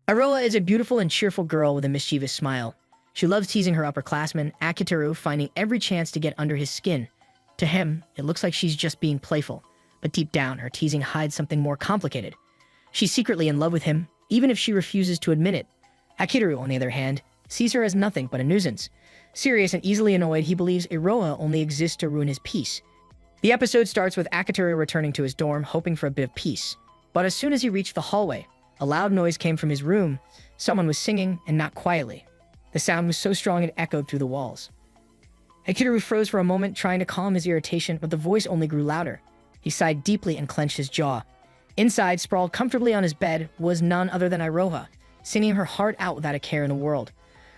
Aroa is a beautiful and cheerful girl with a mischievous smile. She loves teasing her upperclassman, Akiteru, finding every chance to get under his skin. To him, it looks like she's just being playful, but deep down, her teasing hides something more complicated. She's secretly in love with him, even if she refuses to admit it. Akiteru, on the other hand, sees her as nothing but a nuisance. Serious and easily annoyed, he believes Aroa only exists to ruin his peace. The episode starts with Akiteru returning to his dorm, hoping for a bit of peace. But as soon as he reached the hallway, a loud noise came from his room. Someone was singing, and not quietly. The sound was so strong it echoed through the walls. Akiteru froze for a moment, trying to calm his irritation, but the voice only grew louder. He sighed deeply and clenched his jaw. Inside, sprawled comfortably on his bed, was none other than Iroha, singing her heart out without a care in the world.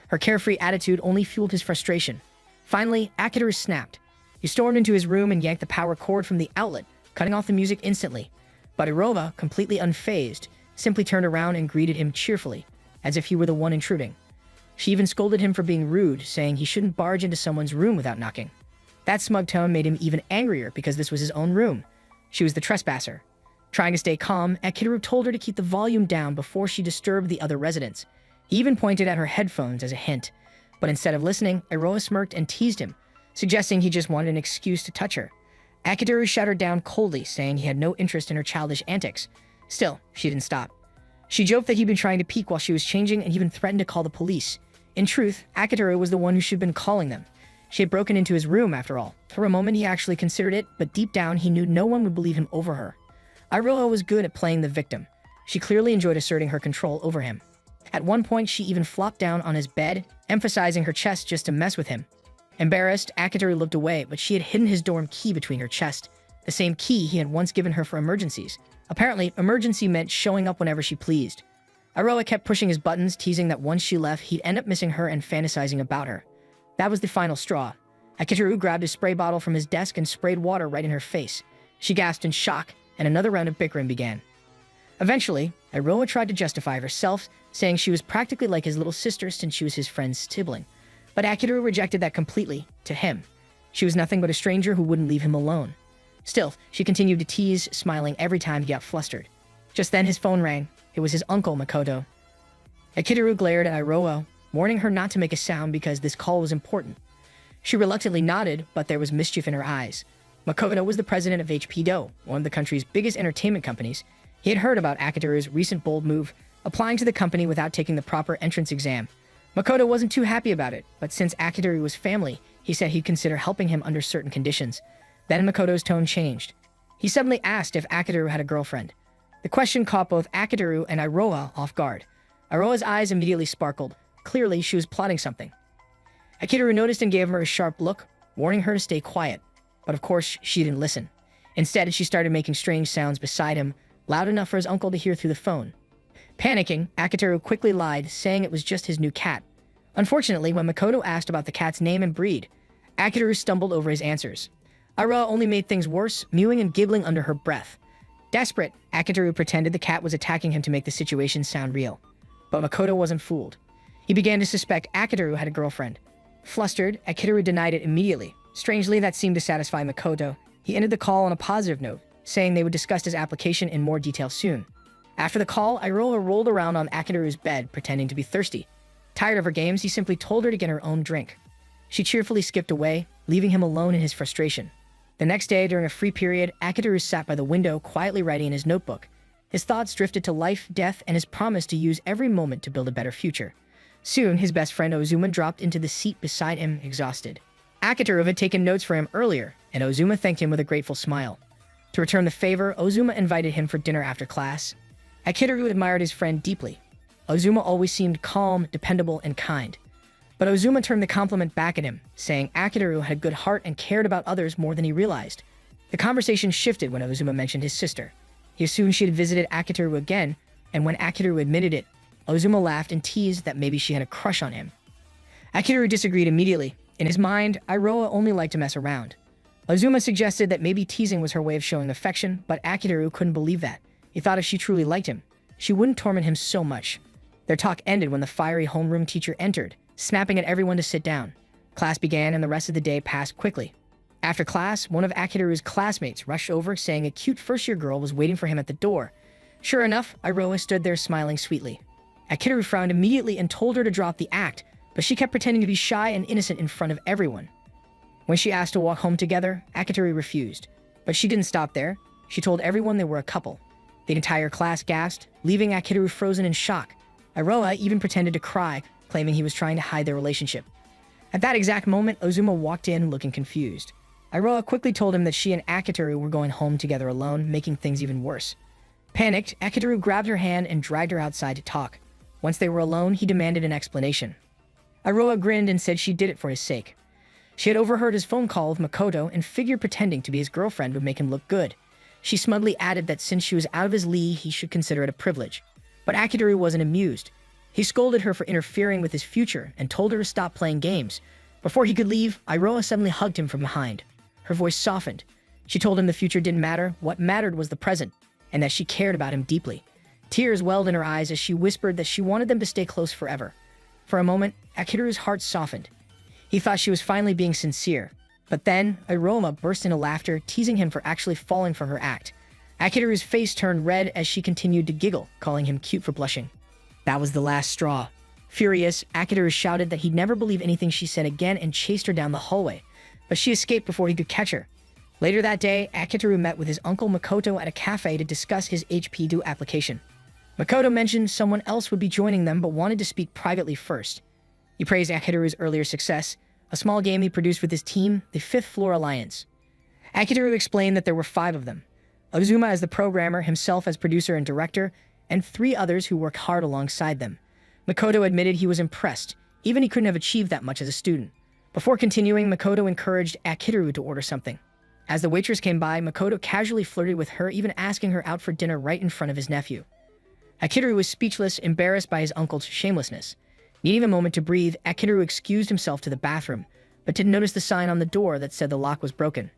Her carefree attitude only fueled his frustration. Finally, Akiteru snapped. He stormed into his room and yanked the power cord from the outlet, cutting off the music instantly. But Iroha, completely unfazed, simply turned around and greeted him cheerfully, as if he were the one intruding. She even scolded him for being rude, saying he shouldn't barge into someone's room without knocking. That smug tone made him even angrier because this was his own room. She was the trespasser. Trying to stay calm, Akiteru told her to keep the volume down before she disturbed the other residents. He even pointed at her headphones as a hint. But instead of listening, Iroha smirked and teased him, suggesting he just wanted an excuse to touch her. Akiteru shut her down coldly, saying he had no interest in her childish antics. Still, she didn't stop. She joked that he'd been trying to peek while she was changing and even threatened to call the police. In truth, Akiteru was the one who should have been calling them. She had broken into his room, after all. For a moment, he actually considered it, but deep down, he knew no one would believe him over her. Iroha was good at playing the victim. She clearly enjoyed asserting her control over him. At one point, she even flopped down on his bed, emphasizing her chest just to mess with him. Embarrassed, Akiteru looked away, but she had hidden his dorm key between her chest, the same key he had once given her for emergencies. Apparently, emergency meant showing up whenever she pleased. Iroha kept pushing his buttons, teasing that once she left, he'd end up missing her and fantasizing about her. That was the final straw. Akiteru grabbed his spray bottle from his desk and sprayed water right in her face. She gasped in shock, and another round of bickering began. Eventually, Iroha tried to justify herself, saying she was practically like his little sister since she was his friend's sibling. But Akiteru rejected that completely, to him. She was nothing but a stranger who wouldn't leave him alone. Still, she continued to tease, smiling every time he got flustered. Just then his phone rang. It was his uncle, Makoto. Akiteru glared at Iroha, warning her not to make a sound because this call was important. She reluctantly nodded, but there was mischief in her eyes. Makoto was the president of HP-Do, one of the country's biggest entertainment companies. He had heard about Akiteru's recent bold move, applying to the company without taking the proper entrance exam. Makoto wasn't too happy about it, but since Akiteru was family, he said he'd consider helping him under certain conditions. Then Makoto's tone changed. He suddenly asked if Akiteru had a girlfriend. The question caught both Akiteru and Iroha off guard. Iroha's eyes immediately sparkled. Clearly, she was plotting something. Akiteru noticed and gave her a sharp look, warning her to stay quiet. But of course, she didn't listen. Instead, she started making strange sounds beside him, loud enough for his uncle to hear through the phone. Panicking, Akiteru quickly lied, saying it was just his new cat. Unfortunately, when Makoto asked about the cat's name and breed, Akiteru stumbled over his answers. Iroha only made things worse, mewing and giggling under her breath. Desperate, Akiteru pretended the cat was attacking him to make the situation sound real. But Makoto wasn't fooled. He began to suspect Akiteru had a girlfriend. Flustered, Akiteru denied it immediately. Strangely, that seemed to satisfy Makoto. He ended the call on a positive note, saying they would discuss his application in more detail soon. After the call, Iroha rolled around on Akiteru's bed, pretending to be thirsty. Tired of her games, he simply told her to get her own drink. She cheerfully skipped away, leaving him alone in his frustration. The next day, during a free period, Akiteru sat by the window, quietly writing in his notebook. His thoughts drifted to life, death, and his promise to use every moment to build a better future. Soon, his best friend Ozuma dropped into the seat beside him, exhausted. Akiteru had taken notes for him earlier, and Ozuma thanked him with a grateful smile. To return the favor, Ozuma invited him for dinner after class. Akiteru admired his friend deeply. Ozuma always seemed calm, dependable, and kind. But Ozuma turned the compliment back at him, saying Akiteru had a good heart and cared about others more than he realized. The conversation shifted when Ozuma mentioned his sister. He assumed she had visited Akiteru again, and when Akiteru admitted it, Ozuma laughed and teased that maybe she had a crush on him. Akiteru disagreed immediately. In his mind, Iroha only liked to mess around. Ozuma suggested that maybe teasing was her way of showing affection, but Akiteru couldn't believe that. He thought if she truly liked him, she wouldn't torment him so much. Their talk ended when the fiery homeroom teacher entered, snapping at everyone to sit down. Class began and the rest of the day passed quickly. After class, one of Akiteru's classmates rushed over saying a cute first-year girl was waiting for him at the door. Sure enough, Iroha stood there smiling sweetly. Akiteru frowned immediately and told her to drop the act, but she kept pretending to be shy and innocent in front of everyone. When she asked to walk home together, Akiteru refused. But she didn't stop there. She told everyone they were a couple. The entire class gasped, leaving Akiteru frozen in shock. Iroha even pretended to cry, claiming he was trying to hide their relationship. At that exact moment, Ozuma walked in looking confused. Iroha quickly told him that she and Akiteru were going home together alone, making things even worse. Panicked, Akiteru grabbed her hand and dragged her outside to talk. Once they were alone, he demanded an explanation. Iroha grinned and said she did it for his sake. She had overheard his phone call with Makoto and figured pretending to be his girlfriend would make him look good. She smugly added that since she was out of his league, he should consider it a privilege. But Akiteru wasn't amused. He scolded her for interfering with his future and told her to stop playing games. Before he could leave, Iroha suddenly hugged him from behind. Her voice softened. She told him the future didn't matter, what mattered was the present, and that she cared about him deeply. Tears welled in her eyes as she whispered that she wanted them to stay close forever. For a moment, Akiteru's heart softened. He thought she was finally being sincere. But then, Iroha burst into laughter, teasing him for actually falling for her act. Akiteru's face turned red as she continued to giggle, calling him cute for blushing. That was the last straw. Furious, Akiteru shouted that he'd never believe anything she said again and chased her down the hallway. But she escaped before he could catch her. Later that day, Akiteru met with his uncle Makoto at a cafe to discuss his HP application. Makoto mentioned someone else would be joining them but wanted to speak privately first. He praised Akiteru's earlier success, a small game he produced with his team, the Fifth Floor Alliance. Akiteru explained that there were 5 of them. Ozuma as the programmer, himself as producer and director, and 3 others who worked hard alongside them. Makoto admitted he was impressed, even he couldn't have achieved that much as a student. Before continuing, Makoto encouraged Akiteru to order something. As the waitress came by, Makoto casually flirted with her, even asking her out for dinner right in front of his nephew. Akiteru was speechless, embarrassed by his uncle's shamelessness. Needing a moment to breathe, Akiteru excused himself to the bathroom, but didn't notice the sign on the door that said the lock was broken.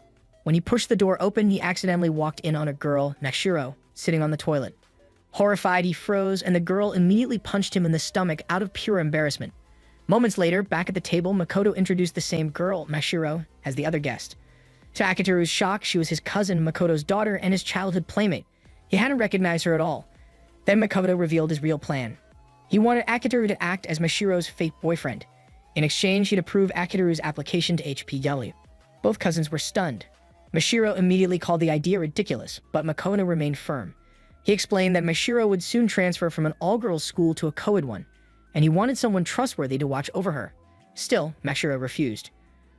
When he pushed the door open, he accidentally walked in on a girl, Nashiro, sitting on the toilet. Horrified, he froze, and the girl immediately punched him in the stomach out of pure embarrassment. Moments later, back at the table, Makoto introduced the same girl, Nashiro, as the other guest. To Akiteru's shock, she was his cousin, Makoto's daughter, and his childhood playmate. He hadn't recognized her at all. Then Makoto revealed his real plan. He wanted Akiteru to act as Mashiro's fake boyfriend. In exchange, he'd approve Akiteru's application to HPW. Both cousins were stunned. Mashiro immediately called the idea ridiculous, but Makoto remained firm. He explained that Mashiro would soon transfer from an all-girls school to a co-ed one, and he wanted someone trustworthy to watch over her. Still, Mashiro refused.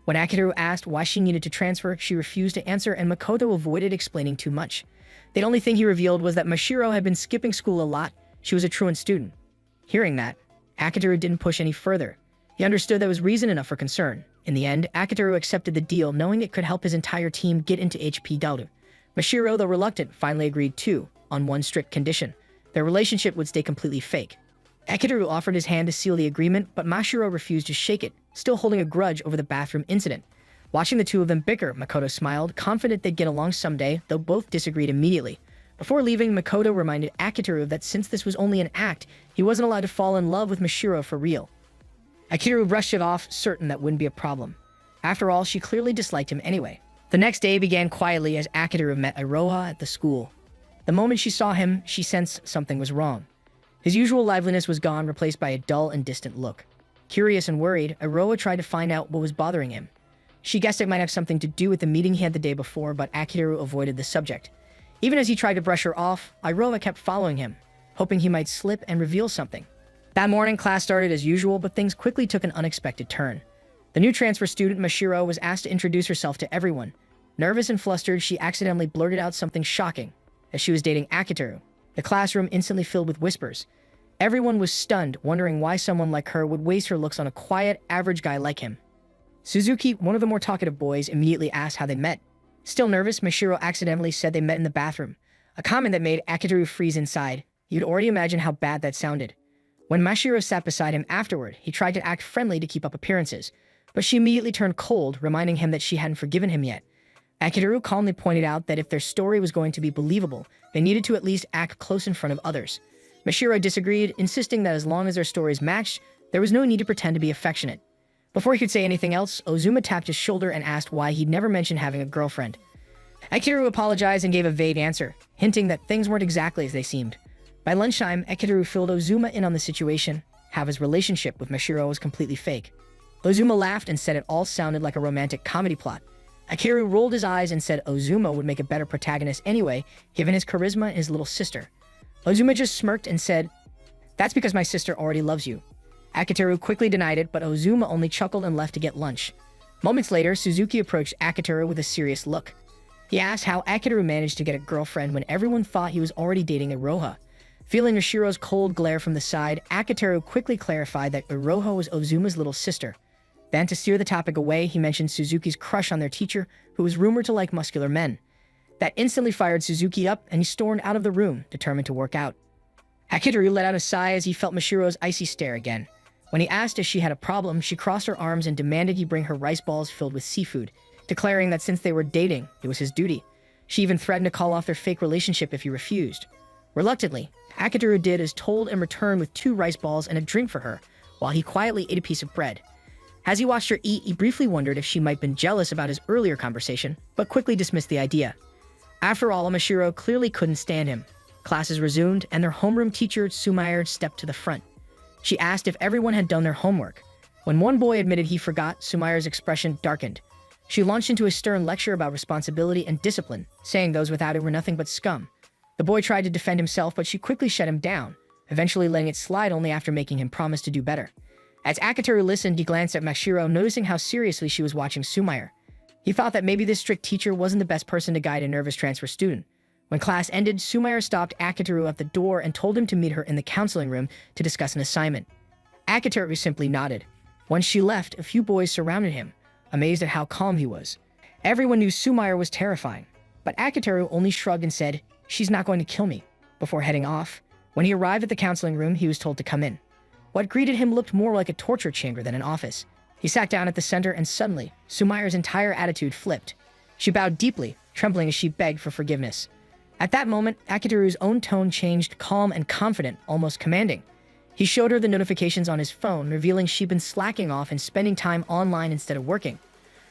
When Akiteru asked why she needed to transfer, she refused to answer, and Makoto avoided explaining too much. The only thing he revealed was that Mashiro had been skipping school a lot. She was a truant student. Hearing that, Akiteru didn't push any further. He understood there was reason enough for concern. In the end, Akiteru accepted the deal, knowing it could help his entire team get into HPW. Mashiro, though reluctant, finally agreed too, on one strict condition. Their relationship would stay completely fake. Akiteru offered his hand to seal the agreement, but Mashiro refused to shake it, still holding a grudge over the bathroom incident. Watching the two of them bicker, Makoto smiled, confident they'd get along someday, though both disagreed immediately. Before leaving, Makoto reminded Akiteru that since this was only an act, he wasn't allowed to fall in love with Mashiro for real. Akiteru brushed it off, certain that wouldn't be a problem. After all, she clearly disliked him anyway. The next day began quietly as Akiteru met Iroha at the school. The moment she saw him, she sensed something was wrong. His usual liveliness was gone, replaced by a dull and distant look. Curious and worried, Iroha tried to find out what was bothering him. She guessed it might have something to do with the meeting he had the day before, but Akiteru avoided the subject. Even as he tried to brush her off, Iroha kept following him, hoping he might slip and reveal something. That morning, class started as usual, but things quickly took an unexpected turn. The new transfer student, Mashiro, was asked to introduce herself to everyone. Nervous and flustered, she accidentally blurted out something shocking, as she was dating Akiteru. The classroom instantly filled with whispers. Everyone was stunned, wondering why someone like her would waste her looks on a quiet, average guy like him. Suzuki, one of the more talkative boys, immediately asked how they met. Still nervous, Mashiro accidentally said they met in the bathroom, a comment that made Akiteru freeze inside. You'd already imagine how bad that sounded. When Mashiro sat beside him afterward, he tried to act friendly to keep up appearances, but she immediately turned cold, reminding him that she hadn't forgiven him yet. Akiteru calmly pointed out that if their story was going to be believable, they needed to at least act close in front of others. Mashiro disagreed, insisting that as long as their stories matched, there was no need to pretend to be affectionate. Before he could say anything else, Ozuma tapped his shoulder and asked why he'd never mentioned having a girlfriend. Akiteru apologized and gave a vague answer, hinting that things weren't exactly as they seemed. By lunchtime, Ekitaru filled Ozuma in on the situation, how his relationship with Mashiro was completely fake. Ozuma laughed and said it all sounded like a romantic comedy plot. Ekitaru rolled his eyes and said Ozuma would make a better protagonist anyway, given his charisma and his little sister. Ozuma just smirked and said, "That's because my sister already loves you." Akitaru quickly denied it, but Ozuma only chuckled and left to get lunch. Moments later, Suzuki approached Akitaru with a serious look. He asked how Akitaru managed to get a girlfriend when everyone thought he was already dating Iroha. Feeling Yoshiro's cold glare from the side, Akitaru quickly clarified that Iroha was Ozuma's little sister. Then, to steer the topic away, he mentioned Suzuki's crush on their teacher, who was rumored to like muscular men. That instantly fired Suzuki up, and he stormed out of the room, determined to work out. Akitaru let out a sigh as he felt Mashiro's icy stare again. When he asked if she had a problem, she crossed her arms and demanded he bring her rice balls filled with seafood, declaring that since they were dating, it was his duty. She even threatened to call off their fake relationship if he refused. Reluctantly, Akitaru did as told and returned with 2 rice balls and a drink for her, while he quietly ate a piece of bread. As he watched her eat, he briefly wondered if she might have been jealous about his earlier conversation, but quickly dismissed the idea. After all, Mashiro clearly couldn't stand him. Classes resumed, and their homeroom teacher, Sumair, stepped to the front. She asked if everyone had done their homework. When one boy admitted he forgot, Sumair's expression darkened. She launched into a stern lecture about responsibility and discipline, saying those without it were nothing but scum. The boy tried to defend himself, but she quickly shut him down, eventually letting it slide only after making him promise to do better. As Akitaru listened, he glanced at Mashiro, noticing how seriously she was watching Sumair. He thought that maybe this strict teacher wasn't the best person to guide a nervous transfer student. When class ended, Sumair stopped Akitaru at the door and told him to meet her in the counseling room to discuss an assignment. Akitaru simply nodded. Once she left, a few boys surrounded him, amazed at how calm he was. Everyone knew Sumair was terrifying, but Akitaru only shrugged and said, "She's not going to kill me," before heading off. When he arrived at the counseling room, he was told to come in. What greeted him looked more like a torture chamber than an office. He sat down at the center, and suddenly, Sumair's entire attitude flipped. She bowed deeply, trembling as she begged for forgiveness. At that moment, Akitaru's own tone changed, calm and confident, almost commanding. He showed her the notifications on his phone, revealing she'd been slacking off and spending time online instead of working.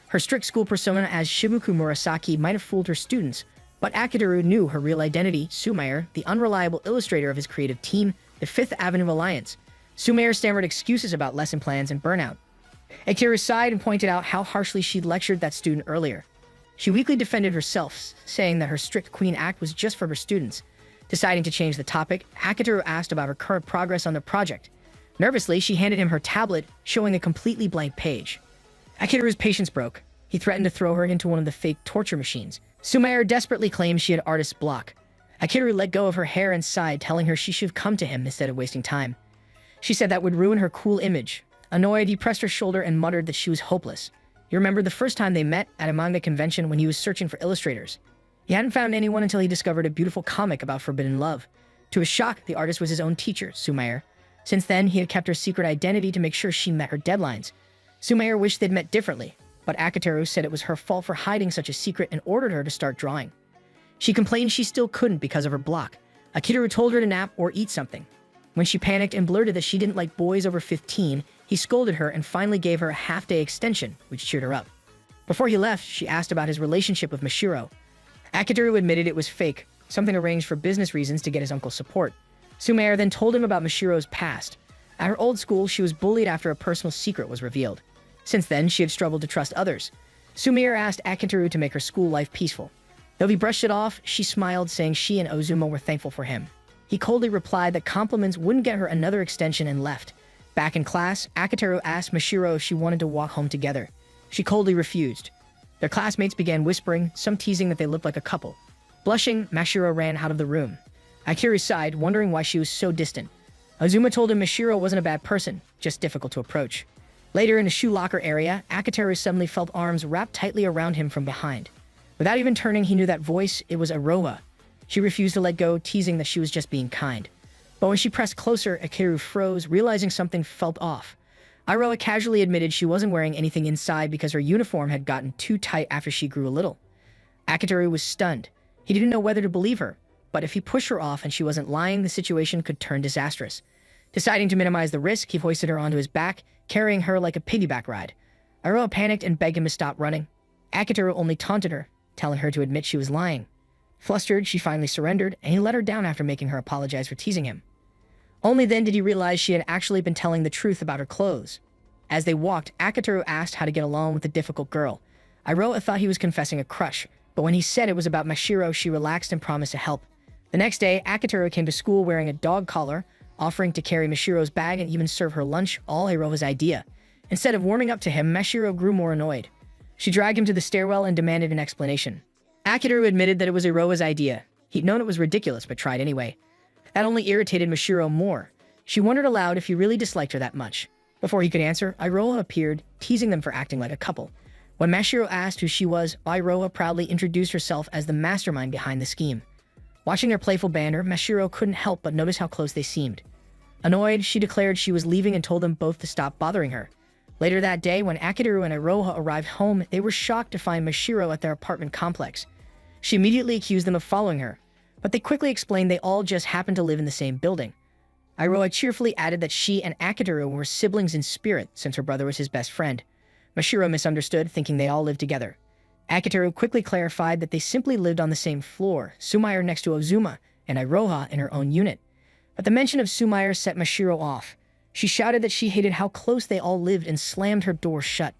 Her strict school persona as Shibuku Murasaki might have fooled her students, but Akitaru knew her real identity, Sumair, the unreliable illustrator of his creative team, the Fifth Avenue Alliance. Sumair stammered excuses about lesson plans and burnout. Akitaru sighed and pointed out how harshly she'd lectured that student earlier. She weakly defended herself, saying that her strict queen act was just for her students. Deciding to change the topic, Akitaru asked about her current progress on the project. Nervously, she handed him her tablet, showing a completely blank page. Akitaru's patience broke. He threatened to throw her into one of the fake torture machines. Sumair desperately claimed she had artist's block. Akitaru let go of her hair and sighed, telling her she should come to him instead of wasting time. She said that would ruin her cool image. Annoyed, he pressed her shoulder and muttered that she was hopeless. He remembered the first time they met at a manga convention when he was searching for illustrators. He hadn't found anyone until he discovered a beautiful comic about forbidden love. To his shock, the artist was his own teacher, Sumair. Since then, he had kept her secret identity to make sure she met her deadlines. Sumair wished they'd met differently, but Akitaru said it was her fault for hiding such a secret and ordered her to start drawing. She complained she still couldn't because of her block. Akitaru told her to nap or eat something. When she panicked and blurted that she didn't like boys over 15, he scolded her and finally gave her a half-day extension, which cheered her up. Before he left, she asked about his relationship with Mashiro. Akitaru admitted it was fake, something arranged for business reasons to get his uncle's support. Sumair then told him about Mashiro's past. At her old school, she was bullied after a personal secret was revealed. Since then, she had struggled to trust others. Sumair asked Akitaru to make her school life peaceful. Though he brushed it off, she smiled, saying she and Ozuma were thankful for him. He coldly replied that compliments wouldn't get her another extension and left. Back in class, Akitaru asked Mashiro if she wanted to walk home together. She coldly refused. Their classmates began whispering, some teasing that they looked like a couple. Blushing, Mashiro ran out of the room. Akitaru sighed, wondering why she was so distant. Ozuma told him Mashiro wasn't a bad person, just difficult to approach. Later, in a shoe locker area, Akitaru suddenly felt arms wrapped tightly around him from behind. Without even turning, he knew that voice. It was Iroha. She refused to let go, teasing that she was just being kind. But when she pressed closer, Akitaru froze, realizing something felt off. Iroha casually admitted she wasn't wearing anything inside because her uniform had gotten too tight after she grew a little. Akitaru was stunned. He didn't know whether to believe her, but if he pushed her off and she wasn't lying, the situation could turn disastrous. Deciding to minimize the risk, he hoisted her onto his back, carrying her like a piggyback ride. Iroha panicked and begged him to stop running. Akitaru only taunted her, telling her to admit she was lying. Flustered, she finally surrendered, and he let her down after making her apologize for teasing him. Only then did he realize she had actually been telling the truth about her clothes. As they walked, Akitoru asked how to get along with the difficult girl. Iroha thought he was confessing a crush, but when he said it was about Mashiro, she relaxed and promised to help. The next day, Akitoru came to school wearing a dog collar, offering to carry Mashiro's bag and even serve her lunch, all Iroha's idea. Instead of warming up to him, Mashiro grew more annoyed. She dragged him to the stairwell and demanded an explanation. Akitoru admitted that it was Iroha's idea. He'd known it was ridiculous, but tried anyway. That only irritated Mashiro more. She wondered aloud if he really disliked her that much. Before he could answer, Iroha appeared, teasing them for acting like a couple. When Mashiro asked who she was, Iroha proudly introduced herself as the mastermind behind the scheme. Watching their playful banter, Mashiro couldn't help but notice how close they seemed. Annoyed, she declared she was leaving and told them both to stop bothering her. Later that day, when Akitoru and Iroha arrived home, they were shocked to find Mashiro at their apartment complex. She immediately accused them of following her, but they quickly explained they all just happened to live in the same building. Iroha cheerfully added that she and Akitoru were siblings in spirit since her brother was his best friend. Mashiro misunderstood, thinking they all lived together. Akitoru quickly clarified that they simply lived on the same floor, Sumaire next to Ozuma, and Iroha in her own unit. But the mention of Sumaire set Mashiro off. She shouted that she hated how close they all lived and slammed her door shut.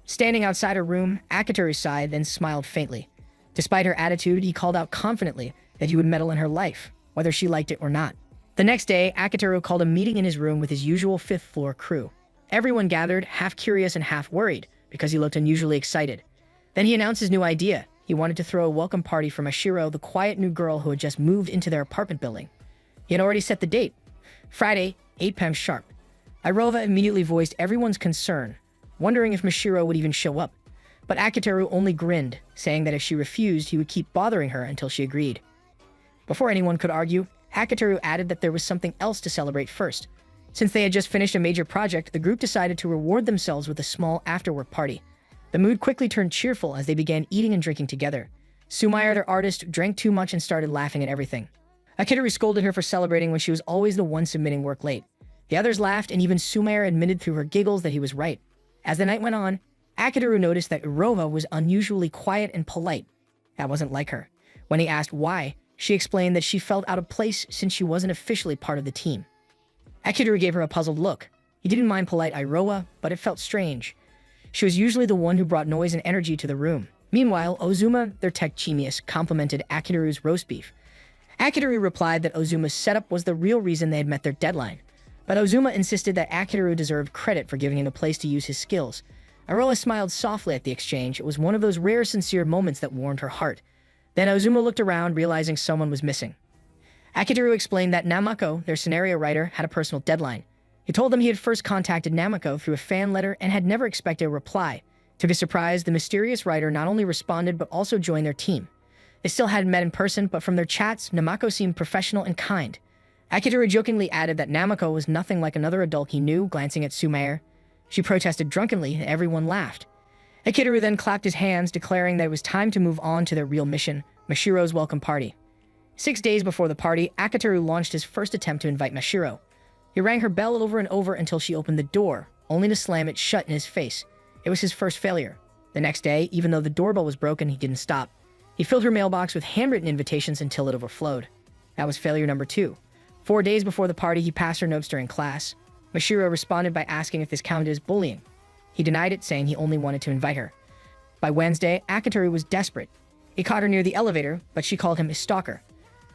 Standing outside her room, Akitoru sighed, then smiled faintly. Despite her attitude, he called out confidently that he would meddle in her life, whether she liked it or not. The next day, Akitoru called a meeting in his room with his usual fifth-floor crew. Everyone gathered, half curious and half worried, because he looked unusually excited. Then he announced his new idea. He wanted to throw a welcome party for Mashiro, the quiet new girl who had just moved into their apartment building. He had already set the date. Friday, 8 p.m. sharp. Iroha immediately voiced everyone's concern, wondering if Mashiro would even show up. But Akitoru only grinned, saying that if she refused, he would keep bothering her until she agreed. Before anyone could argue, Akitoru added that there was something else to celebrate first. Since they had just finished a major project, the group decided to reward themselves with a small after-work party. The mood quickly turned cheerful as they began eating and drinking together. Sumaire, their artist, drank too much and started laughing at everything. Akitoru scolded her for celebrating when she was always the one submitting work late. The others laughed, and even Sumaire admitted through her giggles that he was right. As the night went on, Akitoru noticed that Iroha was unusually quiet and polite. That wasn't like her. When he asked why, she explained that she felt out of place since she wasn't officially part of the team. Akitoru gave her a puzzled look. He didn't mind polite Iroha, but it felt strange. She was usually the one who brought noise and energy to the room. Meanwhile, Ozuma, their tech genius, complimented Akitoru's roast beef. Akitoru replied that Ozuma's setup was the real reason they had met their deadline. But Ozuma insisted that Akitoru deserved credit for giving him a place to use his skills. Iroha smiled softly at the exchange. It was one of those rare, sincere moments that warmed her heart. Then Ozuma looked around, realizing someone was missing. Akitoru explained that Namako, their scenario writer, had a personal deadline. He told them he had first contacted Namako through a fan letter and had never expected a reply. To his surprise, the mysterious writer not only responded but also joined their team. They still hadn't met in person, but from their chats, Namako seemed professional and kind. Akitoru jokingly added that Namako was nothing like another adult he knew, glancing at Sumaire. She protested drunkenly, and everyone laughed. Akitoru then clapped his hands, declaring that it was time to move on to their real mission, Mashiro's welcome party. 6 days before the party, Akitoru launched his first attempt to invite Mashiro. He rang her bell over and over until she opened the door, only to slam it shut in his face. It was his first failure. The next day, even though the doorbell was broken, he didn't stop. He filled her mailbox with handwritten invitations until it overflowed. That was failure number 2. 4 days before the party, he passed her notes during class. Mashiro responded by asking if this counted as bullying. He denied it, saying he only wanted to invite her. By Wednesday, Akitoru was desperate. He caught her near the elevator, but she called him his stalker.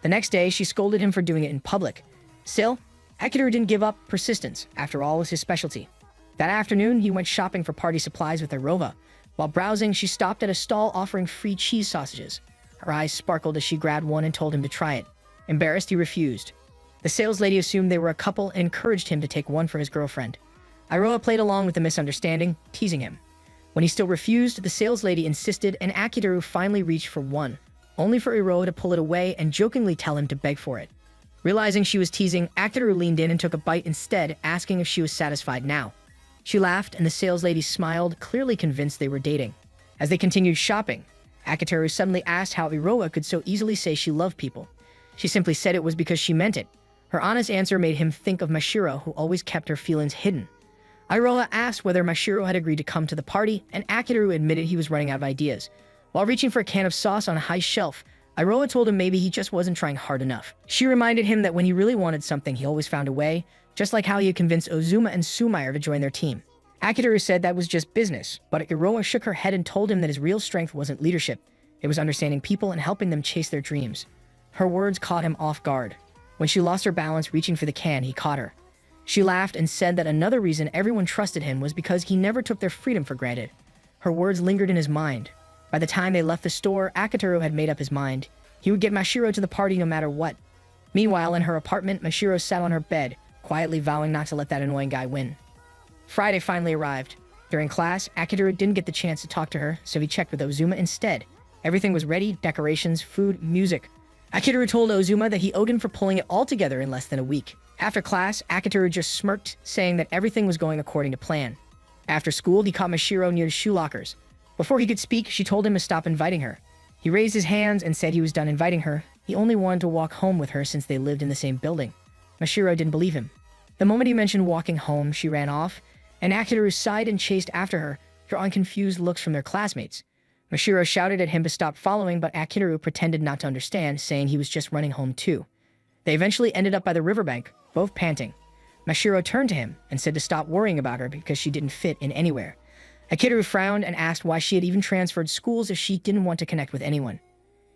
The next day, she scolded him for doing it in public. Still, Akitoru didn't give up. Persistence, after all, was his specialty. That afternoon, he went shopping for party supplies with Iroha. While browsing, she stopped at a stall offering free cheese sausages. Her eyes sparkled as she grabbed one and told him to try it. Embarrassed, he refused. The sales lady assumed they were a couple and encouraged him to take one for his girlfriend. Iroha played along with the misunderstanding, teasing him. When he still refused, the sales lady insisted, and Akitoru finally reached for one, only for Iroha to pull it away and jokingly tell him to beg for it. Realizing she was teasing, Akitoru leaned in and took a bite instead, asking if she was satisfied now. She laughed, and the sales lady smiled, clearly convinced they were dating. As they continued shopping, Akitoru suddenly asked how Iroha could so easily say she loved people. She simply said it was because she meant it. Her honest answer made him think of Mashiro, who always kept her feelings hidden. Iroha asked whether Mashiro had agreed to come to the party, and Akitoru admitted he was running out of ideas. While reaching for a can of sauce on a high shelf, Iroha told him maybe he just wasn't trying hard enough. She reminded him that when he really wanted something, he always found a way, just like how he had convinced Ozuma and Sumair to join their team. Akitoru said that was just business, but Iroha shook her head and told him that his real strength wasn't leadership. It was understanding people and helping them chase their dreams. Her words caught him off guard. When she lost her balance reaching for the can, he caught her. She laughed and said that another reason everyone trusted him was because he never took their freedom for granted. Her words lingered in his mind. By the time they left the store, Akitoru had made up his mind. He would get Mashiro to the party no matter what. Meanwhile, in her apartment, Mashiro sat on her bed, quietly vowing not to let that annoying guy win. Friday finally arrived. During class, Akitoru didn't get the chance to talk to her, so he checked with Ozuma instead. Everything was ready: decorations, food, music. Akitoru told Ozuma that he owed him for pulling it all together in less than a week. After class, Akitoru just smirked, saying that everything was going according to plan. After school, he caught Mashiro near the shoe lockers. Before he could speak, she told him to stop inviting her. He raised his hands and said he was done inviting her. He only wanted to walk home with her since they lived in the same building. Mashiro didn't believe him. The moment he mentioned walking home, she ran off, and Akitoru sighed and chased after her, drawing confused looks from their classmates. Mashiro shouted at him to stop following, but Akitoru pretended not to understand, saying he was just running home too. They eventually ended up by the riverbank, both panting. Mashiro turned to him and said to stop worrying about her because she didn't fit in anywhere. Akitoru frowned and asked why she had even transferred schools if she didn't want to connect with anyone.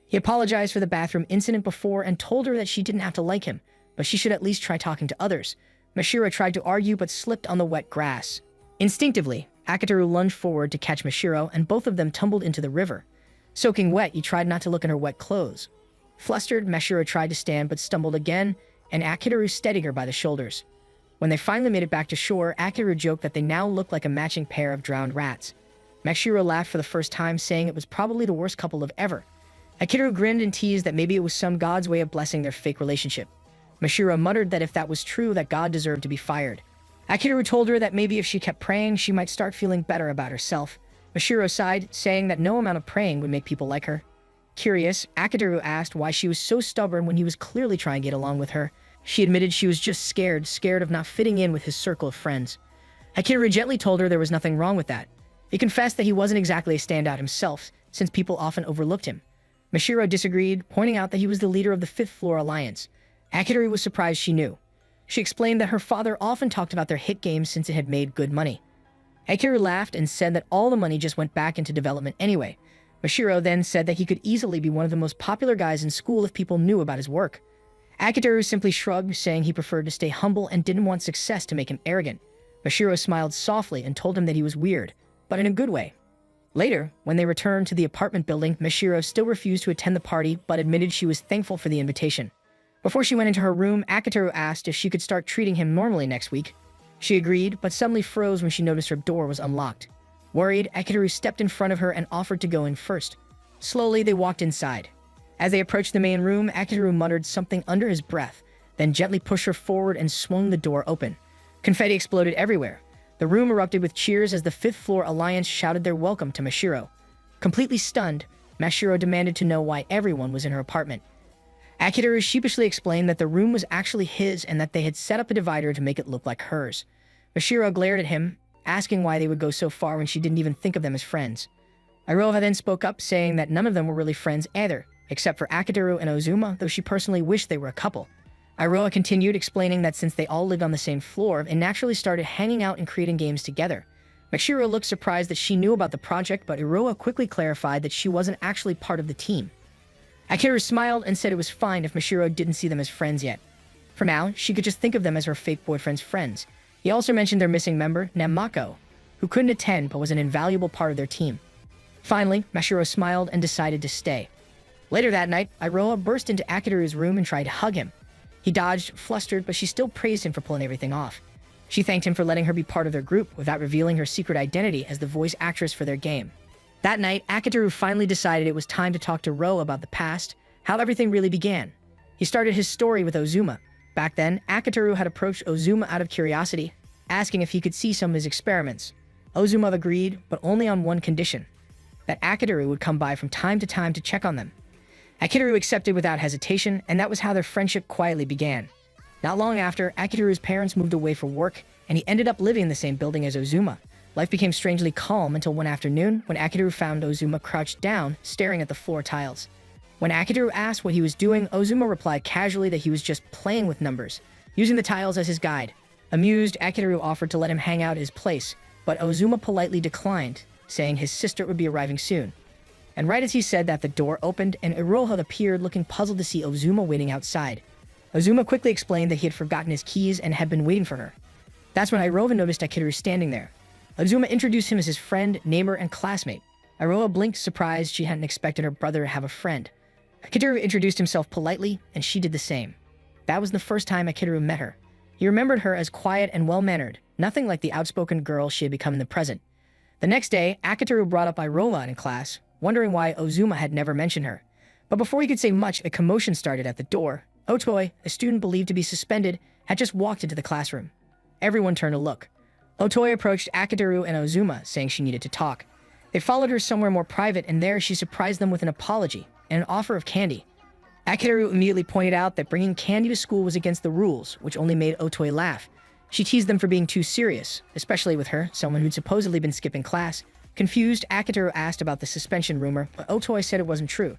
He apologized for the bathroom incident before and told her that she didn't have to like him, but she should at least try talking to others. Mashiro tried to argue but slipped on the wet grass. Instinctively, Akitoru lunged forward to catch Mashiro, and both of them tumbled into the river. Soaking wet, he tried not to look at her wet clothes. Flustered, Mashiro tried to stand but stumbled again, and Akitoru steadied her by the shoulders. When they finally made it back to shore, Akitoru joked that they now looked like a matching pair of drowned rats. Mashiro laughed for the first time, saying it was probably the worst couple of ever. Akitoru grinned and teased that maybe it was some god's way of blessing their fake relationship. Mashiro muttered that if that was true, that God deserved to be fired. Akitoru told her that maybe if she kept praying, she might start feeling better about herself. Mashiro sighed, saying that no amount of praying would make people like her. Curious, Akitoru asked why she was so stubborn when he was clearly trying to get along with her. She admitted she was just scared of not fitting in with his circle of friends. Akitoru gently told her there was nothing wrong with that. He confessed that he wasn't exactly a standout himself, since people often overlooked him. Mashiro disagreed, pointing out that he was the leader of the Fifth Floor Alliance. Akitoru was surprised she knew. She explained that her father often talked about their hit games since it had made good money. Akitoru laughed and said that all the money just went back into development anyway. Mashiro then said that he could easily be one of the most popular guys in school if people knew about his work. Akitoru simply shrugged, saying he preferred to stay humble and didn't want success to make him arrogant. Mashiro smiled softly and told him that he was weird, but in a good way. Later, when they returned to the apartment building, Mashiro still refused to attend the party, but admitted she was thankful for the invitation. Before she went into her room, Akitoru asked if she could start treating him normally next week. She agreed, but suddenly froze when she noticed her door was unlocked. Worried, Akitoru stepped in front of her and offered to go in first. Slowly, they walked inside. As they approached the main room, Akitoru muttered something under his breath, then gently pushed her forward and swung the door open. Confetti exploded everywhere. The room erupted with cheers as the Fifth Floor Alliance shouted their welcome to Mashiro. Completely stunned, Mashiro demanded to know why everyone was in her apartment. Akitoru sheepishly explained that the room was actually his and that they had set up a divider to make it look like hers. Mashiro glared at him, asking why they would go so far when she didn't even think of them as friends. Iroha then spoke up, saying that none of them were really friends either, except for Akitoru and Ozuma, though she personally wished they were a couple. Iroha continued, explaining that since they all lived on the same floor, they naturally started hanging out and creating games together. Mashiro looked surprised that she knew about the project, but Iroha quickly clarified that she wasn't actually part of the team. Akitoru smiled and said it was fine if Mashiro didn't see them as friends yet. For now, she could just think of them as her fake boyfriend's friends. He also mentioned their missing member, Namako, who couldn't attend but was an invaluable part of their team. Finally, Mashiro smiled and decided to stay. Later that night, Iroha burst into Akitoru's room and tried to hug him. He dodged, flustered, but she still praised him for pulling everything off. She thanked him for letting her be part of their group without revealing her secret identity as the voice actress for their game. That night, Akitoru finally decided it was time to talk to Ro about the past, how everything really began. He started his story with Ozuma. Back then, Akitoru had approached Ozuma out of curiosity, asking if he could see some of his experiments. Ozuma agreed, but only on one condition: that Akitoru would come by from time to check on them. Akitoru accepted without hesitation, and that was how their friendship quietly began. Not long after, Akitoru's parents moved away for work, and he ended up living in the same building as Ozuma. Life became strangely calm until one afternoon when Akitoru found Ozuma crouched down, staring at the floor tiles. When Akitoru asked what he was doing, Ozuma replied casually that he was just playing with numbers, using the tiles as his guide. Amused, Akitoru offered to let him hang out at his place, but Ozuma politely declined, saying his sister would be arriving soon. And right as he said that, the door opened and Iroha appeared, looking puzzled to see Ozuma waiting outside. Ozuma quickly explained that he had forgotten his keys and had been waiting for her. That's when Iroha noticed Akitoru standing there. Ozuma introduced him as his friend, neighbor, and classmate. Iroha blinked, surprised she hadn't expected her brother to have a friend. Akitoru introduced himself politely, and she did the same. That was the first time Akitoru met her. He remembered her as quiet and well-mannered, nothing like the outspoken girl she had become in the present. The next day, Akitoru brought up Iroha in class, wondering why Ozuma had never mentioned her. But before he could say much, a commotion started at the door. Otoi, a student believed to be suspended, had just walked into the classroom. Everyone turned to look. Otoi approached Akitoru and Ozuma, saying she needed to talk. They followed her somewhere more private, and there she surprised them with an apology and an offer of candy. Akitoru immediately pointed out that bringing candy to school was against the rules, which only made Otoi laugh. She teased them for being too serious, especially with her, someone who'd supposedly been skipping class. Confused, Akitoru asked about the suspension rumor, but Otoi said it wasn't true.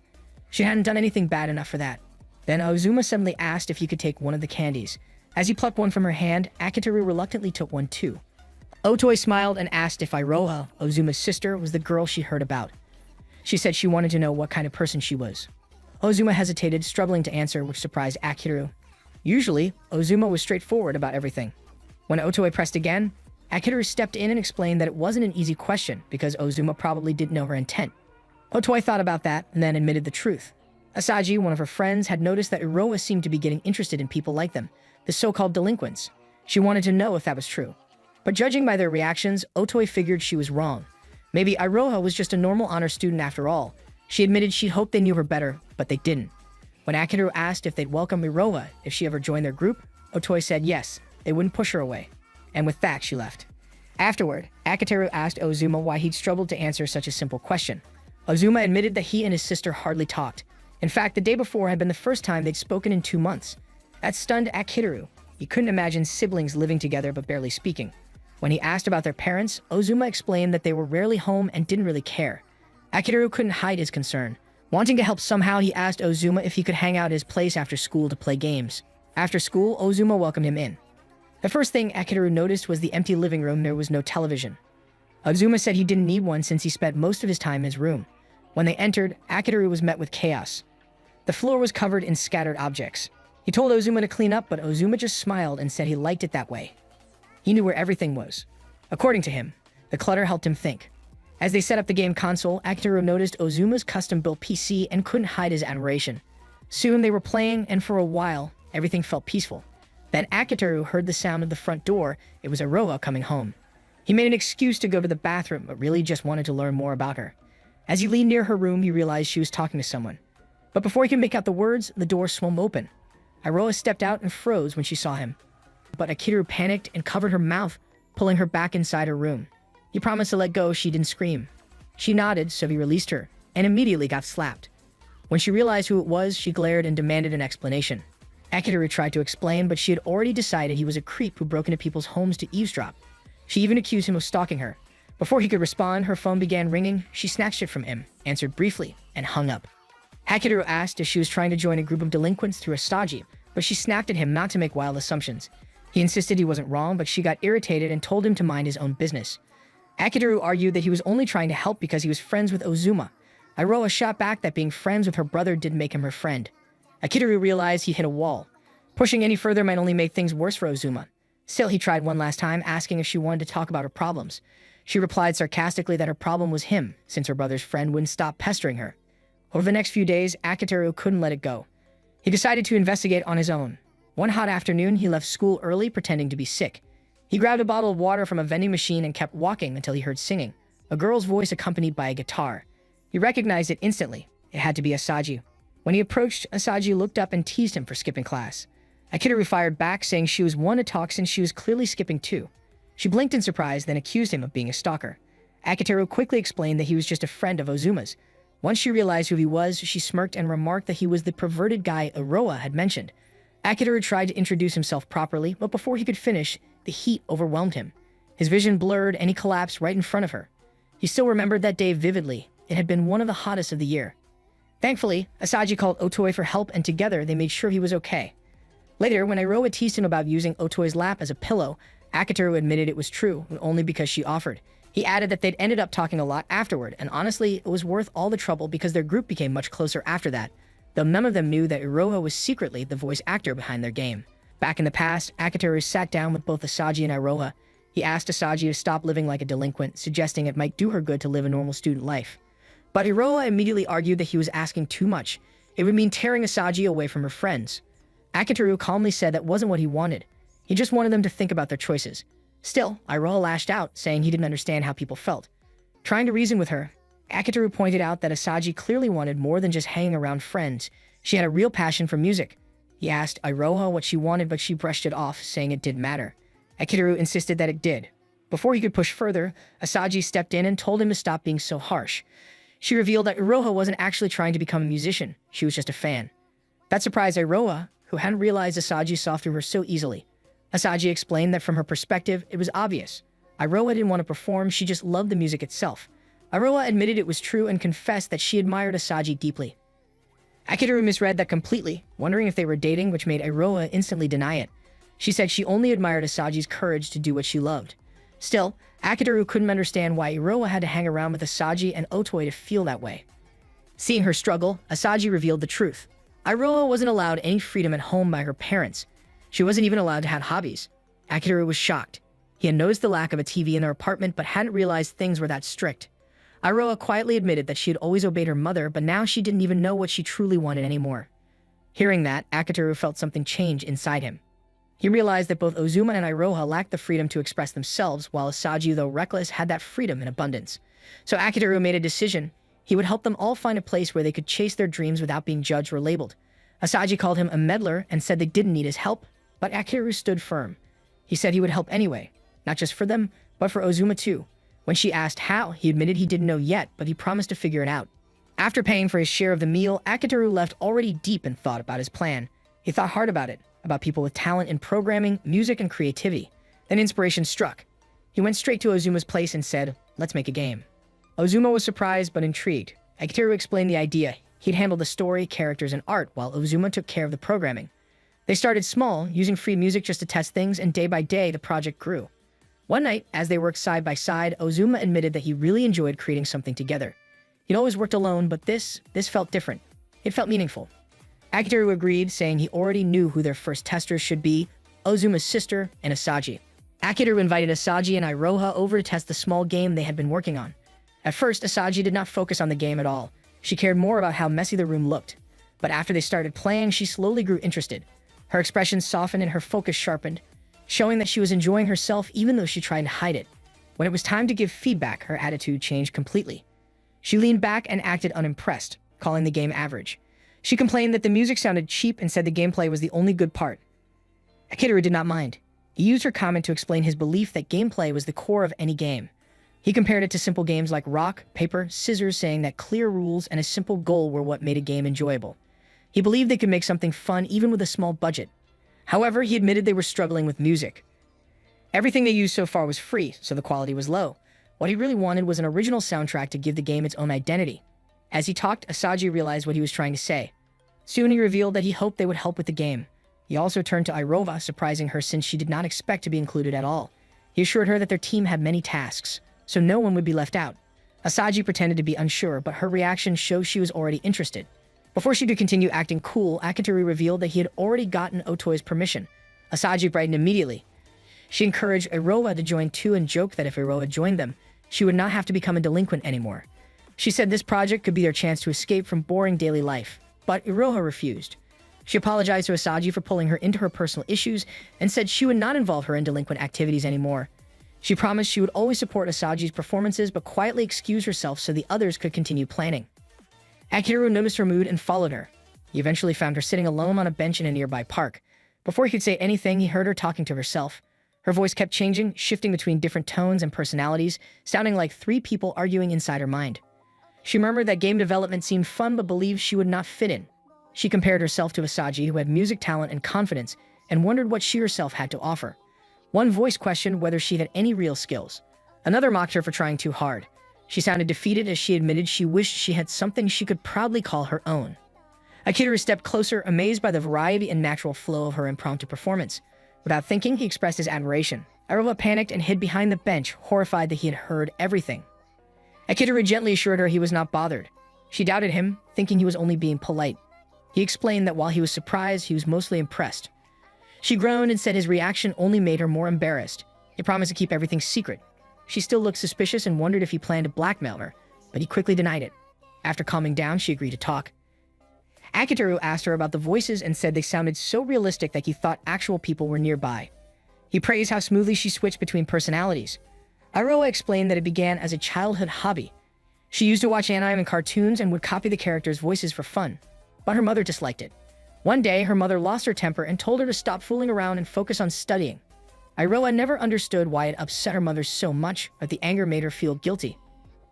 She hadn't done anything bad enough for that. Then Ozuma suddenly asked if he could take one of the candies. As he plucked one from her hand, Akitoru reluctantly took one too. Otoi smiled and asked if Iroha, Ozuma's sister, was the girl she heard about. She said she wanted to know what kind of person she was. Ozuma hesitated, struggling to answer, which surprised Akitoru. Usually, Ozuma was straightforward about everything. When Otoi pressed again, Akitoru stepped in and explained that it wasn't an easy question because Ozuma probably didn't know her intent. Otoi thought about that and then admitted the truth. Asaji, one of her friends, had noticed that Iroha seemed to be getting interested in people like them, the so-called delinquents. She wanted to know if that was true. But judging by their reactions, Otoi figured she was wrong. Maybe Iroha was just a normal honor student after all. She admitted she'd hoped they knew her better, but they didn't. When Akitoru asked if they'd welcome Iroha if she ever joined their group, Otoi said yes, they wouldn't push her away. And with that, she left. Afterward, Akitoru asked Ozuma why he'd struggled to answer such a simple question. Ozuma admitted that he and his sister hardly talked. In fact, the day before had been the first time they'd spoken in 2 months. That stunned Akitoru. He couldn't imagine siblings living together but barely speaking. When he asked about their parents, Ozuma explained that they were rarely home and didn't really care. Akitoru couldn't hide his concern. Wanting to help somehow, he asked Ozuma if he could hang out at his place after school to play games. After school, Ozuma welcomed him in. The first thing Akitoru noticed was the empty living room. There was no television. Ozuma said he didn't need one since he spent most of his time in his room. When they entered, Akitoru was met with chaos. The floor was covered in scattered objects. He told Ozuma to clean up, but Ozuma just smiled and said he liked it that way. He knew where everything was. According to him, the clutter helped him think. As they set up the game console, Akitoru noticed Ozuma's custom-built PC and couldn't hide his admiration. Soon they were playing, and for a while, everything felt peaceful. Then Akitoru heard the sound of the front door. It was Iroha coming home. He made an excuse to go to the bathroom, but really just wanted to learn more about her. As he leaned near her room, he realized she was talking to someone. But before he could make out the words, the door swung open. Iroha stepped out and froze when she saw him. But Akitoru panicked and covered her mouth, pulling her back inside her room. He promised to let go if she didn't scream. She nodded, so he released her, and immediately got slapped. When she realized who it was, she glared and demanded an explanation. Akitoru tried to explain, but she had already decided he was a creep who broke into people's homes to eavesdrop. She even accused him of stalking her. Before he could respond, her phone began ringing. She snatched it from him, answered briefly, and hung up. Akitoru asked if she was trying to join a group of delinquents through Asaji, but she snapped at him not to make wild assumptions. He insisted he wasn't wrong, but she got irritated and told him to mind his own business. Akitoru argued that he was only trying to help because he was friends with Ozuma. Iroha shot back that being friends with her brother didn't make him her friend. Akitoru realized he hit a wall. Pushing any further might only make things worse for Ozuma. Still, he tried one last time, asking if she wanted to talk about her problems. She replied sarcastically that her problem was him, since her brother's friend wouldn't stop pestering her. Over the next few days, Akitoru couldn't let it go. He decided to investigate on his own. One hot afternoon, he left school early, pretending to be sick. He grabbed a bottle of water from a vending machine and kept walking until he heard singing, a girl's voice accompanied by a guitar. He recognized it instantly. It had to be Asaji. When he approached, Asaji looked up and teased him for skipping class. Akitoru fired back, saying she was one to talk since she was clearly skipping too. She blinked in surprise, then accused him of being a stalker. Akitoru quickly explained that he was just a friend of Ozuma's. Once she realized who he was, she smirked and remarked that he was the perverted guy Iroha had mentioned. Akitoru tried to introduce himself properly, but before he could finish, the heat overwhelmed him. His vision blurred and he collapsed right in front of her. He still remembered that day vividly. It had been one of the hottest of the year. Thankfully, Asaji called Otoi for help and together they made sure he was okay. Later, when Iroha teased him about using Otoi's lap as a pillow, Akitoru admitted it was true, only because she offered. He added that they'd ended up talking a lot afterward, and honestly, it was worth all the trouble because their group became much closer after that, though none of them knew that Iroha was secretly the voice actor behind their game. Back in the past, Akitoru sat down with both Asaji and Iroha. He asked Asaji to stop living like a delinquent, suggesting it might do her good to live a normal student life. But Iroha immediately argued that he was asking too much. It would mean tearing Asaji away from her friends. Akitoru calmly said that wasn't what he wanted. He just wanted them to think about their choices. Still, Iroha lashed out, saying he didn't understand how people felt. Trying to reason with her, Akitoru pointed out that Asaji clearly wanted more than just hanging around friends. She had a real passion for music. He asked Iroha what she wanted, but she brushed it off, saying it didn't matter. Akitoru insisted that it did. Before he could push further, Asaji stepped in and told him to stop being so harsh. She revealed that Iroha wasn't actually trying to become a musician. She was just a fan. That surprised Iroha, who hadn't realized Asaji saw through her so easily. Asaji explained that from her perspective, it was obvious. Iroha didn't want to perform, she just loved the music itself. Iroha admitted it was true and confessed that she admired Asaji deeply. Akitoru misread that completely, wondering if they were dating, which made Iroha instantly deny it. She said she only admired Asaji's courage to do what she loved. Still, Akitoru couldn't understand why Iroha had to hang around with Asaji and Otoi to feel that way. Seeing her struggle, Asaji revealed the truth. Iroha wasn't allowed any freedom at home by her parents. She wasn't even allowed to have hobbies. Akitoru was shocked. He had noticed the lack of a TV in their apartment but hadn't realized things were that strict. Iroha quietly admitted that she had always obeyed her mother, but now she didn't even know what she truly wanted anymore. Hearing that, Akitoru felt something change inside him. He realized that both Ozuma and Iroha lacked the freedom to express themselves, while Asaji, though reckless, had that freedom in abundance. So Akitoru made a decision. He would help them all find a place where they could chase their dreams without being judged or labeled. Asaji called him a meddler and said they didn't need his help, but Akitoru stood firm. He said he would help anyway, not just for them, but for Ozuma too. When she asked how, he admitted he didn't know yet, but he promised to figure it out. After paying for his share of the meal, Akitoru left already deep in thought about his plan. He thought hard about it, about people with talent in programming, music, and creativity. Then inspiration struck. He went straight to Ozuma's place and said, "Let's make a game." Ozuma was surprised but intrigued. Akitoru explained the idea. He'd handle the story, characters, and art, while Ozuma took care of the programming. They started small, using free music just to test things, and day by day, the project grew. One night, as they worked side by side, Ozuma admitted that he really enjoyed creating something together. He'd always worked alone, but this felt different. It felt meaningful. Akitoru agreed, saying he already knew who their first testers should be, Ozuma's sister and Asaji. Akitoru invited Asaji and Iroha over to test the small game they had been working on. At first, Asaji did not focus on the game at all. She cared more about how messy the room looked. But after they started playing, she slowly grew interested. Her expression softened and her focus sharpened, showing that she was enjoying herself even though she tried to hide it. When it was time to give feedback, her attitude changed completely. She leaned back and acted unimpressed, calling the game average. She complained that the music sounded cheap and said the gameplay was the only good part. Akitoru did not mind. He used her comment to explain his belief that gameplay was the core of any game. He compared it to simple games like rock, paper, scissors, saying that clear rules and a simple goal were what made a game enjoyable. He believed they could make something fun even with a small budget. However, he admitted they were struggling with music. Everything they used so far was free, so the quality was low. What he really wanted was an original soundtrack to give the game its own identity. As he talked, Asaji realized what he was trying to say. Soon he revealed that he hoped they would help with the game. He also turned to Iroha, surprising her since she did not expect to be included at all. He assured her that their team had many tasks, so no one would be left out. Asaji pretended to be unsure, but her reaction showed she was already interested. Before she could continue acting cool, Akitoru revealed that he had already gotten Otoi's permission. Asaji brightened immediately. She encouraged Iroha to join too and joked that if Iroha joined them, she would not have to become a delinquent anymore. She said this project could be their chance to escape from boring daily life, but Iroha refused. She apologized to Asaji for pulling her into her personal issues and said she would not involve her in delinquent activities anymore. She promised she would always support Asaji's performances but quietly excuse herself so the others could continue planning. Akitoru noticed her mood and followed her. He eventually found her sitting alone on a bench in a nearby park. Before he could say anything, he heard her talking to herself. Her voice kept changing, shifting between different tones and personalities, sounding like three people arguing inside her mind. She murmured that game development seemed fun but believed she would not fit in. She compared herself to Asaji, who had music talent and confidence, and wondered what she herself had to offer. One voice questioned whether she had any real skills. Another mocked her for trying too hard. She sounded defeated as she admitted she wished she had something she could proudly call her own. Akitoru stepped closer, amazed by the variety and natural flow of her impromptu performance. Without thinking, he expressed his admiration. Iroha panicked and hid behind the bench, horrified that he had heard everything. Akitoru gently assured her he was not bothered. She doubted him, thinking he was only being polite. He explained that while he was surprised, he was mostly impressed. She groaned and said his reaction only made her more embarrassed. He promised to keep everything secret. She still looked suspicious and wondered if he planned to blackmail her, but he quickly denied it. After calming down, she agreed to talk. Akitoru asked her about the voices and said they sounded so realistic that he thought actual people were nearby. He praised how smoothly she switched between personalities. Iroha explained that it began as a childhood hobby. She used to watch anime and cartoons and would copy the characters' voices for fun, but her mother disliked it. One day, her mother lost her temper and told her to stop fooling around and focus on studying. Iroha never understood why it upset her mother so much, but the anger made her feel guilty.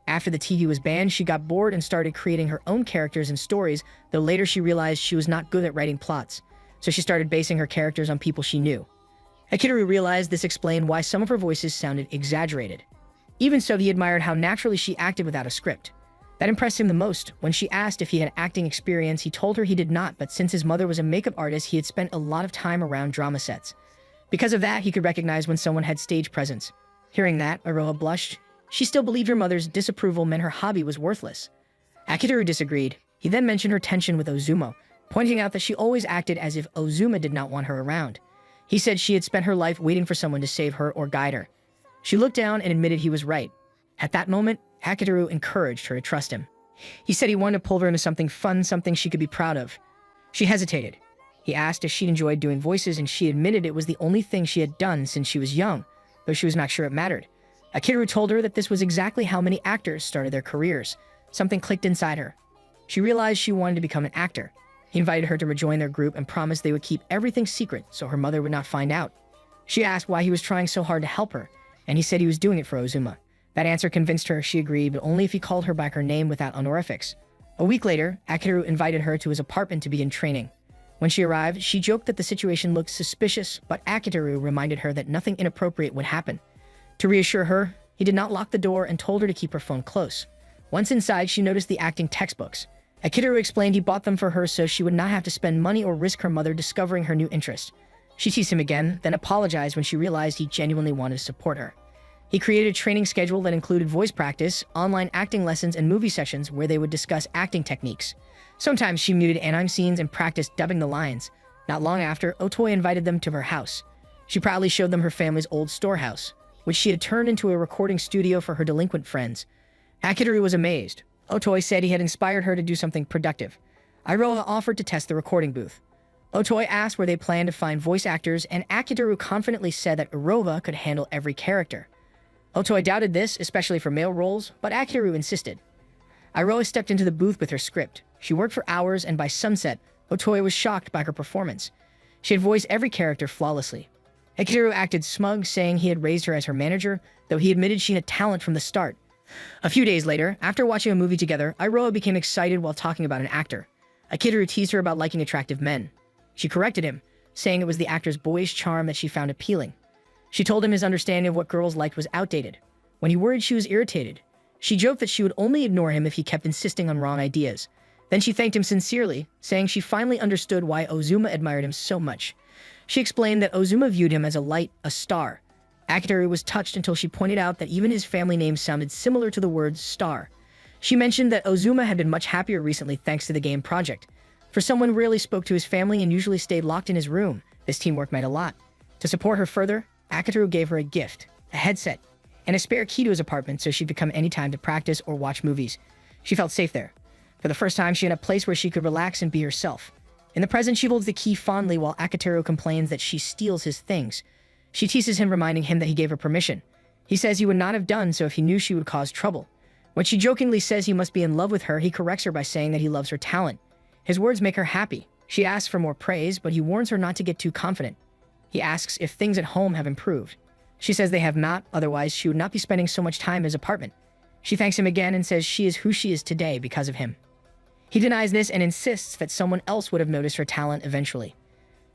After the TV was banned, she got bored and started creating her own characters and stories, though later she realized she was not good at writing plots, so she started basing her characters on people she knew. Akitoru realized this explained why some of her voices sounded exaggerated. Even so, he admired how naturally she acted without a script. That impressed him the most. When she asked if he had acting experience, he told her he did not, but since his mother was a makeup artist, he had spent a lot of time around drama sets. Because of that, he could recognize when someone had stage presence. Hearing that, Iroha blushed. She still believed her mother's disapproval meant her hobby was worthless. Akitoru disagreed. He then mentioned her tension with Ozuma, pointing out that she always acted as if Ozuma did not want her around. He said she had spent her life waiting for someone to save her or guide her. She looked down and admitted he was right. At that moment, Akitoru encouraged her to trust him. He said he wanted to pull her into something fun, something she could be proud of. She hesitated. He asked if she'd enjoyed doing voices, and she admitted it was the only thing she had done since she was young, though she was not sure it mattered. Akitoru told her that this was exactly how many actors started their careers. Something clicked inside her. She realized she wanted to become an actor. He invited her to rejoin their group and promised they would keep everything secret so her mother would not find out. She asked why he was trying so hard to help her, and he said he was doing it for Ozuma. That answer convinced her she agreed, but only if he called her by her name without honorifics. A week later, Akitoru invited her to his apartment to begin training. When she arrived, she joked that the situation looked suspicious, but Akitoru reminded her that nothing inappropriate would happen. To reassure her, he did not lock the door and told her to keep her phone close. Once inside, she noticed the acting textbooks. Akitoru explained he bought them for her so she would not have to spend money or risk her mother discovering her new interest. She teased him again, then apologized when she realized he genuinely wanted to support her. He created a training schedule that included voice practice, online acting lessons, and movie sessions where they would discuss acting techniques. Sometimes she muted anime scenes and practiced dubbing the lines. Not long after, Otoi invited them to her house. She proudly showed them her family's old storehouse, which she had turned into a recording studio for her delinquent friends. Akitoru was amazed. Otoi said he had inspired her to do something productive. Iroha offered to test the recording booth. Otoi asked where they planned to find voice actors, and Akitoru confidently said that Iroha could handle every character. Otoi doubted this, especially for male roles, but Akitoru insisted. Iroha stepped into the booth with her script. She worked for hours, and by sunset, Otoi was shocked by her performance. She had voiced every character flawlessly. Akitoru acted smug, saying he had raised her as her manager, though he admitted she had talent from the start. A few days later, after watching a movie together, Iroha became excited while talking about an actor. Akitoru teased her about liking attractive men. She corrected him, saying it was the actor's boyish charm that she found appealing. She told him his understanding of what girls liked was outdated. When he worried she was irritated, she joked that she would only ignore him if he kept insisting on wrong ideas. Then she thanked him sincerely, saying she finally understood why Ozuma admired him so much. She explained that Ozuma viewed him as a light, a star. Akitoru was touched until she pointed out that even his family name sounded similar to the word star. She mentioned that Ozuma had been much happier recently thanks to the game project. For someone who rarely spoke to his family and usually stayed locked in his room, this teamwork meant a lot. To support her further, Akitoru gave her a gift, a headset, and a spare key to his apartment so she'd become any time to practice or watch movies. She felt safe there. For the first time, she had a place where she could relax and be herself. In the present, she holds the key fondly while Akitoru complains that she steals his things. She teases him, reminding him that he gave her permission. He says he would not have done so if he knew she would cause trouble. When she jokingly says he must be in love with her, he corrects her by saying that he loves her talent. His words make her happy. She asks for more praise, but he warns her not to get too confident. He asks if things at home have improved. She says they have not, otherwise she would not be spending so much time in his apartment. She thanks him again and says she is who she is today because of him. He denies this and insists that someone else would have noticed her talent eventually.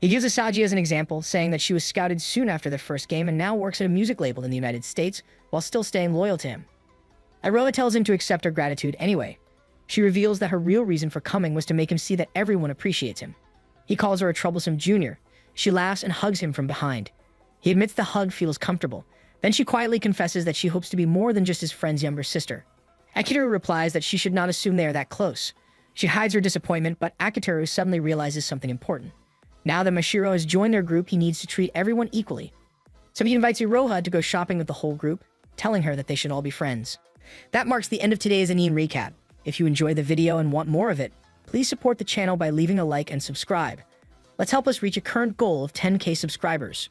He gives Asagi as an example, saying that she was scouted soon after their first game and now works at a music label in the United States while still staying loyal to him. Iroha tells him to accept her gratitude anyway. She reveals that her real reason for coming was to make him see that everyone appreciates him. He calls her a troublesome junior. She laughs and hugs him from behind. He admits the hug feels comfortable. Then she quietly confesses that she hopes to be more than just his friend's younger sister. Akitoru replies that she should not assume they are that close. She hides her disappointment, but Akitoru suddenly realizes something important. Now that Mashiro has joined their group, he needs to treat everyone equally. So he invites Iroha to go shopping with the whole group, telling her that they should all be friends. That marks the end of today's anime recap. If you enjoyed the video and want more of it, please support the channel by leaving a like and subscribe. Let's help us reach a current goal of 10K subscribers.